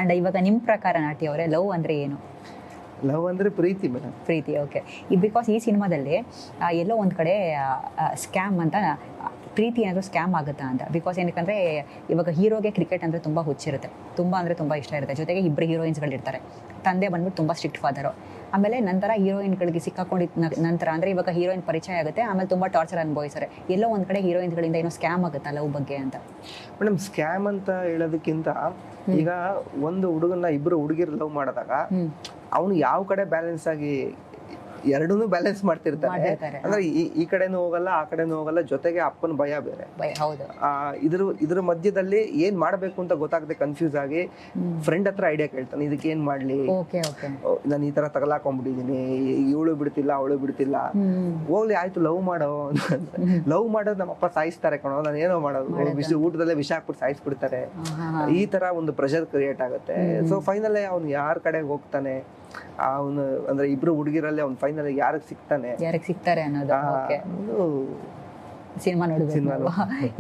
And ಇವಾಗ ನಿಮ್ಮ ಪ್ರಕಾರ ನಾಟಿ ಅವರೇ ಲವ್ ಅಂದ್ರೆ ಏನು? ಲವ್ ಅಂದ್ರೆ ಪ್ರೀತಿ ಮೇಡಮ್. ಪ್ರೀತಿ, ಓಕೆ. ಬಿಕಾಸ್ ಈ ಸಿನಿಮಾದಲ್ಲಿ ಎಲ್ಲೋ ಒಂದು ಕಡೆ ಸ್ಕ್ಯಾಮ್ ಅಂತ, ಪ್ರೀತಿ ಏನಾದರೂ ಸ್ಕ್ಯಾಮ್ ಆಗುತ್ತಾ ಅಂತ. ಬಿಕಾಸ್ ಏನಕ್ಕಂದರೆ ಇವಾಗ ಹೀರೋಗೆ ಕ್ರಿಕೆಟ್ ಅಂದರೆ ತುಂಬ ಹುಚ್ಚಿರುತ್ತೆ, ತುಂಬ ಅಂದರೆ ತುಂಬ ಇಷ್ಟ ಇರುತ್ತೆ. ಜೊತೆಗೆ ಇಬ್ಬರು ಹೀರೋಯಿನ್ಸ್ಗಳಿರ್ತಾರೆ. ತಂದೆ ಬಂದ್ಬಿಟ್ಟು ತುಂಬ ಸ್ಟ್ರಿಕ್ಟ್ ಫಾದರು. ಆಮೇಲೆ ನಂತರ ಹೀರೋಯಿನ್ಗಳಿಗೆ ಸಿಕ್ಕಾಕೊಂಡಿದ್ದ ನಂತರ ಅಂದರೆ ಇವಾಗ ಹೀರೋಯಿನ್ ಪರಿಚಯ ಆಗುತ್ತೆ, ಆಮೇಲೆ ತುಂಬ ಟಾರ್ಚರ್ ಅನುಭವಿಸ್ತಾರೆ. ಎಲ್ಲೋ ಒಂದು ಕಡೆ ಹೀರೋಯಿನ್ಸ್ಗಳಿಂದ ಏನೋ ಸ್ಕ್ಯಾಮ್ ಆಗುತ್ತಾ ಲವ್ ಬಗ್ಗೆ ಅಂತ? ಮೇಡಮ್ ಸ್ಕ್ಯಾಮ್ ಅಂತ ಹೇಳೋದಕ್ಕಿಂತ ಈಗ ಒಂದು ಹುಡುಗನ್ನ ಇಬ್ರು ಹುಡುಗಿರು ಲವ್ ಮಾಡಿದಾಗ ಅವನು ಯಾವ ಕಡೆ ಬ್ಯಾಲೆನ್ಸ್ ಆಗಿ ಎರಡನ್ನೂ ಬ್ಯಾಲೆನ್ಸ್ ಮಾಡ್ತಿರ್ತಾರೆ. ಅಂದ್ರೆ ಈ ಕಡೆನೂ ಹೋಗಲ್ಲ, ಆ ಕಡೆನೂ ಹೋಗಲ್ಲ, ಜೊತೆಗೆ ಅಪ್ಪನ ಭಯ ಬೇರೆ. ಹೌದು. ಇದ್ರ ಮಧ್ಯದಲ್ಲಿ ಏನ್ ಮಾಡ್ಬೇಕು ಅಂತ ಗೊತ್ತಾಗದೆ ಕನ್ಫ್ಯೂಸ್ ಆಗಿ ಫ್ರೆಂಡ್ ಹತ್ರ ಐಡಿಯಾ ಕೇಳ್ತಾನೆ, ಇದಕ್ಕೆ ಏನ್ ಮಾಡ್ಲಿ, ನಾನು ಈ ತರ ತಗಲಾಕೊಂಡ್ಬಿಟ್ಟಿದೀನಿ, ಇವಳು ಬಿಡ್ತಿಲ್ಲ ಅವಳು ಬಿಡ್ತಿಲ್ಲ, ಹೋಗ್ಲಿ ಆಯ್ತು ಲವ್ ಮಾಡೋ. ಲವ್ ಮಾಡೋದು ನಮ್ಮಪ್ಪ ಸಾಯಿಸ್ತಾರೆ ಕಣೋ, ನಾನು ಏನೋ ಮಾಡೋದು, ಊಟದಲ್ಲೇ ವಿಷ ಹಾಕ್ಬಿಟ್ಟು ಸಾಯಿಸ್ಬಿಡ್ತಾರೆ. ಈ ತರ ಒಂದು ಪ್ರೆಷರ್ ಕ್ರಿಯೇಟ್ ಆಗುತ್ತೆ. ಸೊ ಫೈನಲ್ ಅವ್ನು ಯಾರ ಕಡೆ ಹೋಗ್ತಾನೆ, ಅವನು ಅಂದ್ರೆ ಇಬ್ರು ಹುಡುಗಿರಲ್ಲಿ ಅವ್ನು ಫೈನಲ್ ಯಾರಿಗೆ ಸಿಗ್ತಾರೆ ಅನ್ನೋದು ಸಿನಿಮಾ ನೋಡಬೇಕು.